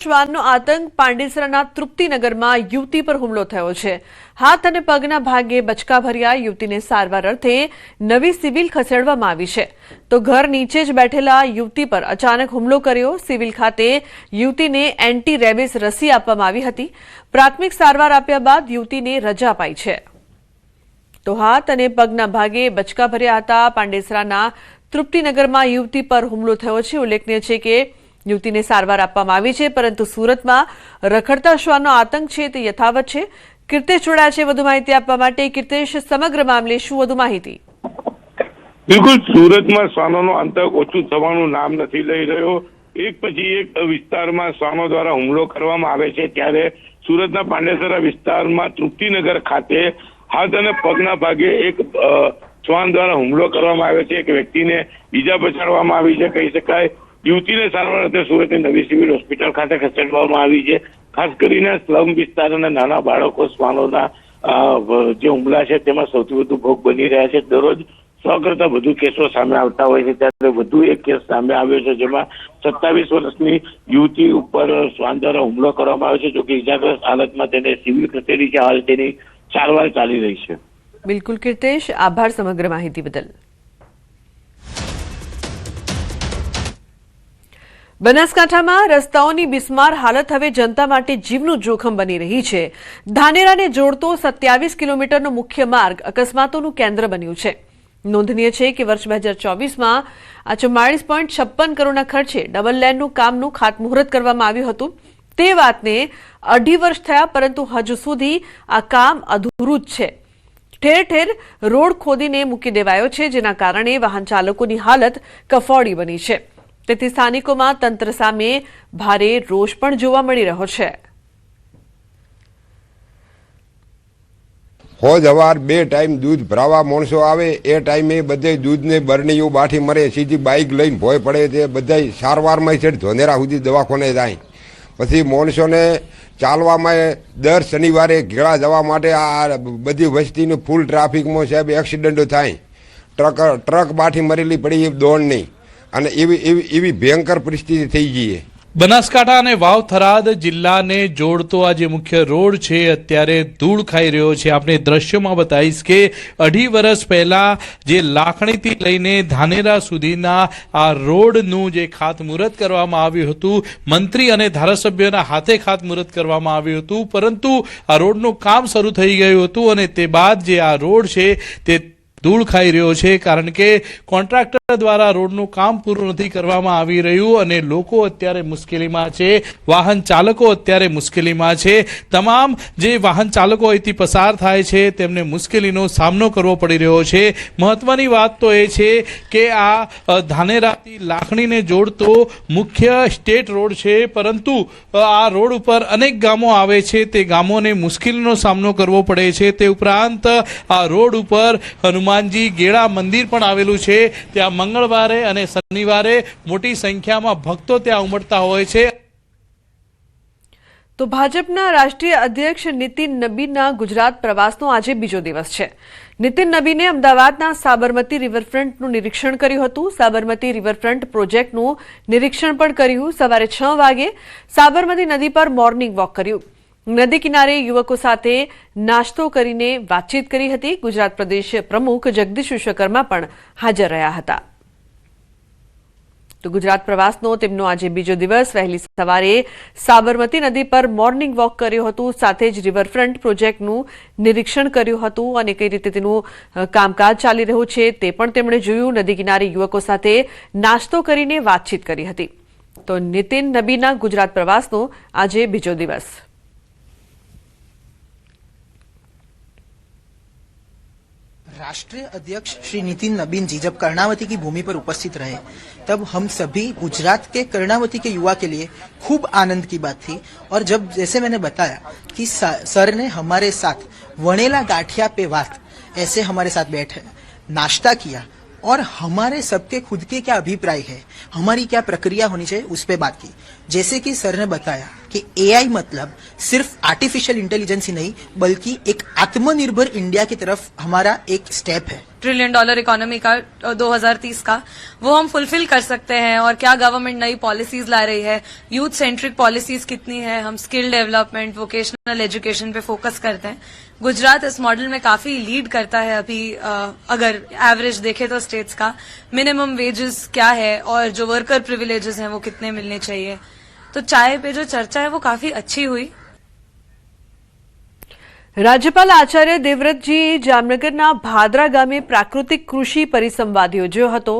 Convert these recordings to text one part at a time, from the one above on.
શ્વાનનો આતંક પાંડેસરાના તૃપ્તિનગરમાં યુવતી પર હુમલો થયો છે। હાથ અને પગના ભાગે બચકા ભર્યા યુવતીને સારવાર અર્થે નવી સિવિલ ખસેડવામાં આવી છે, તો ઘર નીચે જ બેઠેલા યુવતી પર અચાનક હુમલો કર્યો। સિવિલ ખાતે યુવતીને એન્ટી રેબિસ રસી આપવામાં આવી હતી। પ્રાથમિક સારવાર આપ્યા બાદ યુવતીને રજા અપાઈ છે। તો હાથ અને પગના ભાગે બચકા ભર્યા હતા। પાંડેસરાના તૃપ્તિનગરમાં યુવતી પર હુમલો થયો છે। ઉલ્લેખનીય છે કે યુવતીને સારવાર આપવામાં આવી છે, પરંતુ સુરતમાં રખડતા શ્વાનનો આતંક છે તે યથાવત છે। કીર્તેશ જોડાયા છે વધુ માહિતી આપવા માટે। કીર્તેશ, સમગ્ર મામલે શું વધુ માહિતી? બિલકુલ, સુરતમાં શ્વાનોનો આતંક ઓછું થવાનું નામ નથી લઈ રહ્યો। એક પછી એક વિસ્તારમાં શ્વાનો દ્વારા હુમલો કરવામાં આવે છે, ત્યારે સુરતના પાંડેસરા વિસ્તારમાં તૃપ્તિનગર ખાતે હાથ અને પગના ભાગે એક શ્વાન દ્વારા હુમલો કરવામાં આવ્યો છે। એક વ્યક્તિને ઈજા પહોંચાડવામાં આવી છે, કહી શકાય। યુવતીને સારવાર અર્થે સુરતની નવી સિવિલ હોસ્પિટલ ખાતે ખસેડવામાં આવી છે। ખાસ કરીને સ્લમ વિસ્તાર અને નાના બાળકો શ્વાનોના જે હુમલા છે તેમાં સૌથી વધુ ભોગ બની રહ્યા છે। દરરોજ 100 કરતા વધુ કેસો સામે આવતા હોય છે, ત્યારે વધુ એક કેસ સામે આવ્યો છે, જેમાં 27 વર્ષની યુવતી ઉપર શ્વાન દ્વારા હુમલો કરવામાં આવ્યો છે। જોકે ઇજાગ્રસ્ત હાલતમાં તેને સિવિલ ખસેડી છે। હાલ તેની સારવાર ચાલી રહી છે। બિલકુલ કીર્તેશ, આભાર સમગ્ર માહિતી બદલ। બનાસકાંઠામાં રસ્તાઓની બિસ્માર હાલત હવે જનતા માટે જીવનું જોખમ બની રહી છે। ધાનેરાને જોડતો 27 કિલોમીટરનો મુખ્ય માર્ગ અકસ્માતોનું કેન્દ્ર બન્યું છે। નોંધનીય છે કે વર્ષ 2024માં આ 44.56 કરોડના ખર્ચે ડબલ લેનનું કામનું ખાતમુહૂર્ત કરવામાં આવ્યું હતું। તે વાતને 2.5 વર્ષ થયા, પરંતુ હજુ સુધી આ કામ અધૂરું જ છે। ઠેર ઠેર રોડ ખોદીને મૂકી દેવાયો છે, જેના કારણે વાહન ચાલકોની હાલત કફોડી બની છે। તેથી સ્થાનિકોમાં તંત્ર સામે ભારે રોષ પણ જોવા મળી રહ્યો છે। હોજ હવાર 2 ટાઈમ દૂધ ભરાવા માણસો આવે, એ ટાઈમે બધે દૂધને બરણીઓ બાઠી મરે। સીધી બાઇક લઈને ભોય પડે છે, બધા સારવારમાં છે ધોનેરા સુધી દવાખાને જાય। પછી માણસોને ચાલવામાં દર શનિવારે ઘેડા જવા માટે આ બધી વસ્તીનું ફૂલ ટ્રાફિકમાં સાહેબ એક્સિડન્ટો થાય। ટ્રક બાઠી મરેલી પડી એ દોડ નહીં, અને એવી ભયંકર પરિસ્થિતિ થઈ ગઈ છે। બનાસકાંઠા અને વાવ થરાદ જિલ્લાને જોડતો આ જે મુખ્ય રોડ છે અત્યારે ધૂળ ખાઈ રહ્યો છે। આપણે દ્રશ્યોમાં બતાવીશ કે 2.5 વર્ષ પહેલા જે લાખણીથી લઈને ધાનેરા સુધીના આ રોડનું જે ખાતમુહૂર્ત કરવામાં આવ્યું હતું, મંત્રી અને ધારાસભ્યોના હાથે ખાતમુહૂર્ત કરવામાં આવ્યું હતું, પરંતુ આ રોડનું કામ શરૂ થઈ ગયું હતું અને તે બાદ જે આ રોડ છે તે ધૂળ ખાઈ રહ્યો છે, કારણ કે કોન્ટ્રાક્ટર દ્વારા રોડનું કામ પૂરું નથી કરવામાં આવી રહ્યું અને લોકો અત્યારે મુશ્કેલીમાં છે। વાહન ચાલકો અત્યારે મુશ્કેલીમાં છે। તમામ જે વાહન ચાલકો અહીંથી પસાર થાય છે તેમને મુશ્કેલીનો સામનો કરવો પડી રહ્યો છે। મહત્વની વાત તો એ છે કે આ ધાનેરાથી લાખણીને જોડતો મુખ્ય સ્ટેટ રોડ છે, પરંતુ આ રોડ ઉપર અનેક ગામો આવે છે, તે ગામોને મુશ્કેલીનો સામનો કરવો પડે છે। તે ઉપરાંત આ રોડ ઉપર હનુમાનજી ગેળા મંદિર પણ આવેલું છે। ત્યાં મંગળવારે અને શનિવારે મોટી સંખ્યામાં ભક્તો ત્યાં ઉમટતા હોય છે। તો ભાજપના રાષ્ટ્રીય અધ્યક્ષ નીતિન નબીનના ગુજરાત પ્રવાસનો આજે બીજો દિવસ છે। નીતિન નબીને અમદાવાદના સાબરમતી રિવરફ્રન્ટનું નિરીક્ષણ કર્યું હતું। સાબરમતી રિવરફ્રન્ટ પ્રોજેક્ટનું નિરીક્ષણ પણ કર્યું। સવારે 6 વાગે સાબરમતી નદી પર મોર્નિંગ વોક કર્યું। નદી કિનારે યુવકો સાથે નાસ્તો કરીને વાતચીત કરી હતી। ગુજરાત પ્રદેશ પ્રમુખ જગદીશ વિશ્વકર્મા પણ હાજર રહ્યા હતા। તો ગુજરાત પ્રવાસનો તેમનો આજે બીજો દિવસ। વહેલી સવારે સાબરમતી નદી પર મોર્નિંગ વોક કર્યું હતું, સાથે જ રિવરફ્રન્ટ પ્રોજેક્ટનું નિરીક્ષણ કર્યું હતું અને કઈ રીતે તેનું કામકાજ ચાલી રહ્યું છે તે પણ તેમણે જોયું। નદી કિનારે યુવકો સાથે નાસ્તો કરીને વાતચીત કરી હતી। તો નીતિન નબીના ગુજરાત પ્રવાસનો આજે બીજો દિવસ। राष्ट्रीय अध्यक्ष श्री नितिन नबीन जी जब कर्णावती की भूमि पर उपस्थित रहे, तब हम सभी गुजरात के कर्णावती के युवा के लिए खूब आनंद की बात थी। और जब जैसे मैंने बताया कि सर ने हमारे साथ वणेला गाठिया पे बात ऐसे हमारे साथ बैठे नाश्ता किया और हमारे सबके खुद के क्या अभिप्राय है, हमारी क्या प्रक्रिया होनी चाहिए, उस पर बात की। जैसे कि सर ने बताया कि एआई मतलब सिर्फ आर्टिफिशियल इंटेलिजेंस ही नहीं बल्कि एक आत्मनिर्भर इंडिया की तरफ हमारा एक स्टेप है। $1 ट्रिलियन इकोनॉमी का 2030 का वो हम फुलफिल कर सकते हैं। और क्या गवर्नमेंट नई पॉलिसीज ला रही है, यूथ सेंट्रिक पॉलिसीज कितनी है, हम स्किल डेवलपमेंट, वोकेशनल एजुकेशन पे फोकस करते हैं। गुजरात इस मॉडल में काफी लीड करता है अभी। अगर एवरेज देखे तो स्टेट्स का मिनिमम वेजेस क्या है और जो वर्कर प्रिविलेजेस हैं वो कितने मिलने चाहिए। तो चाय पे जो चर्चा है वो काफी अच्छी हुई। રાજ્યપાલ આચાર્ય દેવવ્રતજીએ જામનગરના ભાદરા ગામે પ્રાકૃતિક કૃષિ પરિસંવાદ યોજ્યો હતો।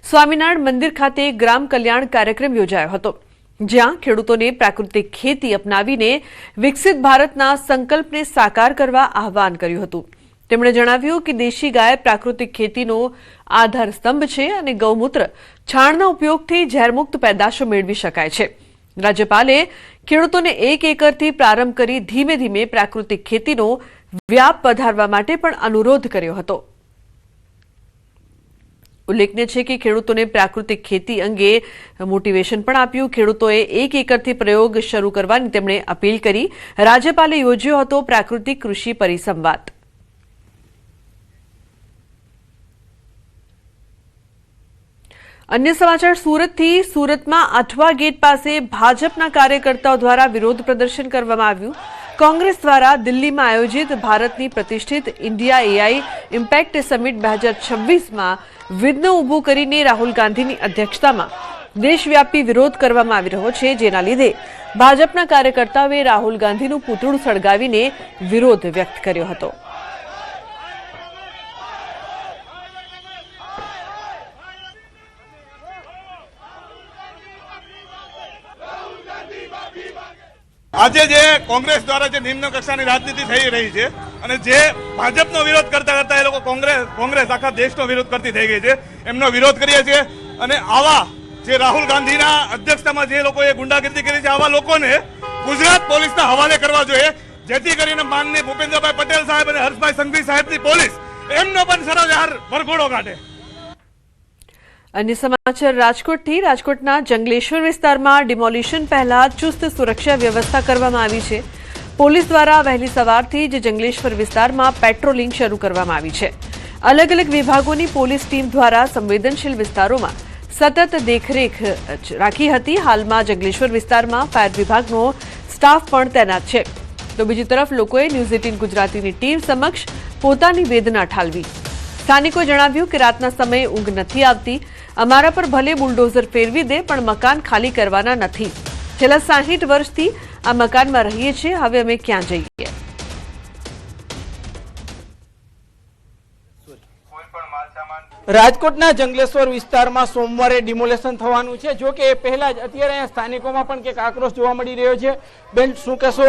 સ્વામિનારાયણ મંદિર ખાતે ગ્રામ કલ્યાણ કાર્યક્રમ યોજાયો હતો, જ્યાં ખેડૂતોને પ્રાકૃતિક ખેતી અપનાવીને વિકસિત ભારતના સંકલ્પને સાકાર કરવા આહ્વાન કર્યું હતું। તેમણે જણાવ્યું કે દેશી ગાય પ્રાકૃતિક ખેતીનો આધાર સ્તંભ છે અને ગૌમૂત્ર છાણના ઉપયોગથી ઝેરમુક્ત પેદાશો મેળવી શકાય છે। રાજ્યપાલે ખેડૂતોને 1 એકરથી પ્રારંભ કરી ધીમે ધીમે પ્રાકૃતિક ખેતીનો વ્યાપ વધારવા માટે પણ અનુરોધ કર્યો હતો। ઉલ્લેખનીય છે કે ખેડૂતોને પ્રાકૃતિક ખેતી અંગે મોટિવેશન પણ આપ્યું। ખેડૂતોએ 1 એકરથી પ્રયોગ શરૂ કરવાની તેમણે અપીલ કરી। રાજ્યપાલે યોજ્યો હતો પ્રાકૃતિક કૃષિ પરિસંવાદ। अन्य समाचार सूरत थी। सूरत में अठवा गेट पासे भाजपा कार्यकर्ताओं द्वारा विरोध प्रदर्शन करवामां आव्युं। कांग्रेस द्वारा दिल्ली में आयोजित भारतनी प्रतिष्ठित इंडिया एआई इम्पेक्ट समिट 2026 में विघ्न उभुं करीने राहुल गांधीनी अध्यक्षता में देशव्यापी विरोध करवामां आवी रह्यो छे, जेना लीधे भाजपा कार्यकर्ताओए राहुल गांधीनुं पूतळुं सळगावीने विरोध व्यक्त कर्यो हतो। આજે જે કોંગ્રેસ દ્વારા જે નિમ્ન કક્ષાની રાજનીતિ થઈ રહી છે અને જે ભાજપનો વિરોધ કરતા કરતા એ લોકો કોંગ્રેસ આખા દેશનો વિરોધ કરતી થઈ ગઈ છે, એમનો વિરોધ કરીએ છીએ। અને આવા જે રાહુલ ગાંધીના અધ્યક્ષતામાં જે લોકોએ ગુંડાગીરી કરી છે આવા લોકોને ગુજરાત પોલીસના હવાલે કરવા જોઈએ, જેથી કરીને માનનીય ભૂપેન્દ્રભાઈ પટેલ સાહેબ અને હર્ષભાઈ સંઘવી સાહેબની પોલીસ એમનો પણ સરોજાર વરઘોડો કાઢે। अन्य समाचार राजकोट थी। राजकोटना जंगलेश्वर विस्तारमा डिमोलिशन पहला चुस्त सुरक्षा व्यवस्था करवामां आवी छे। पोलीस द्वारा वहेली सवारथी ज जंगलेश्वर विस्तारमां पेट्रोलिंग शरू करवामां आवी छे। अलग अलग विभागोनी पोलीस टीम द्वारा संवेदनशील विस्तारोमां सतत देखरेख राखी हती। हालमां जंगलेश्वर विस्तारमां फायर विभागनो स्टाफ पण तैनात छे। तो बीजी तरफ लोकोए न्यूज 18 गुजरातीनी टीम समक्ष पोतानी वेदना ठालवी। સ્થાનિકોએ જણાવ્યું કે રાતના સમયે ઊંઘ નથી આવતી। અમારા પર ભલે બુલડોઝર ફેરવી દે પણ મકાન ખાલી કરવાના નથી। છેલ્લા 60 વર્ષથી આ મકાનમાં રહીએ છીએ, હવે અમે ક્યાં જઈએ? રાજકોટના જંગલેશ્વર વિસ્તારમાં સોમવારે ડિમોલેશન થવાનું છે। જો કે એ પહેલા જ અત્યારે અહીંયા સ્થાનિકોમાં પણ કંઈક આક્રોશ જોવા મળી રહ્યો છે। બેન, શું કહેશો?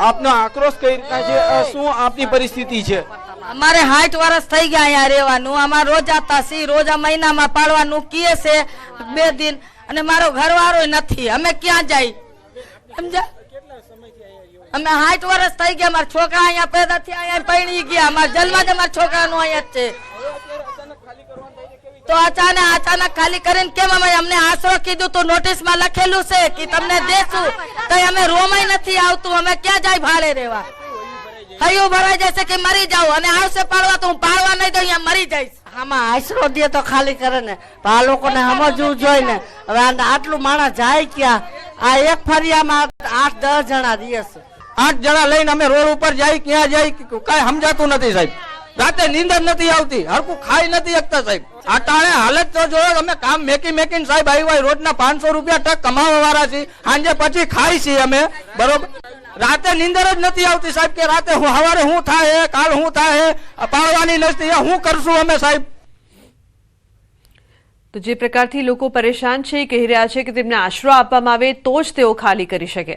આપનો આક્રોશ કઈ રીતના છે? શું આપની પરિસ્થિતિ છે? અમારે 60 વર્ષ થઈ ગયા અહીંયા રહેવાનું। અમારે રોજ આતા છી, રોજ આ મહિનામાં પાડવાનું કીએ છે 2 દિન, અને મારો ઘરવાળો નથી। અમે ક્યાં જાય? સમજા? અમે 60 વર્ષ થઈ ગયા। મારા છોકરા અહીંયા પેદા થયા, અહીંયા પરણી ગયા। અમારા જન્મ જ અમારા છોકરાનો અહીંયા જ છે। તો અચાનક ખાલી કરીને કેમ? અમે અમને આશરો કીધું તો નોટિસમાં લખેલું છે કે તમને દેશું, તો અમે રોમાય નથી આવતું। અમે ક્યાં જાય ભાડે રહેવા? હૈયું ભરાઈ જશે કે મરી જાવ, અને આવશે પાડવા તો હું પાડવા નહીં તો અહીંયા મરી જઈશ। આમાં આશરો દે તો ખાલી કરે ને, આ લોકોને સમજવું જોઈએ ને। હવે આટલું માણસ જાય ક્યાં? આ એક ફરિયામાં 8-10 જણા રહે છે। 8 જણા લઈને અમે રોડ ઉપર જાય, ક્યાં જાય કઈ સમજાતું નથી સાહેબ। રાતે નીંદર નથી આવતી, હરકું ખાઈ નથી શકતા સાહેબ। આટાણે હાલત તો જોયો અમે, કામ મેકીને સાહેબ આવ્યા, રોજના 500 રૂપિયા ટક કમાવા વાળા છીએ, સાંજે પછી ખાઈ છીએ અમે, બરોબર? રાતે નીંદર જ નથી આવતી સાહેબ, કે રાતે સવારે શું થાય, કાલ શું થાય, પાડવાની નથી, શું કરશું અમે સાહેબ? તો જે પ્રકારથી લોકો પરેશાન છે, કહી રહ્યા છે કે તેમને આશરો આપવામાં આવે તો જ તેઓ ખાલી કરી શકે।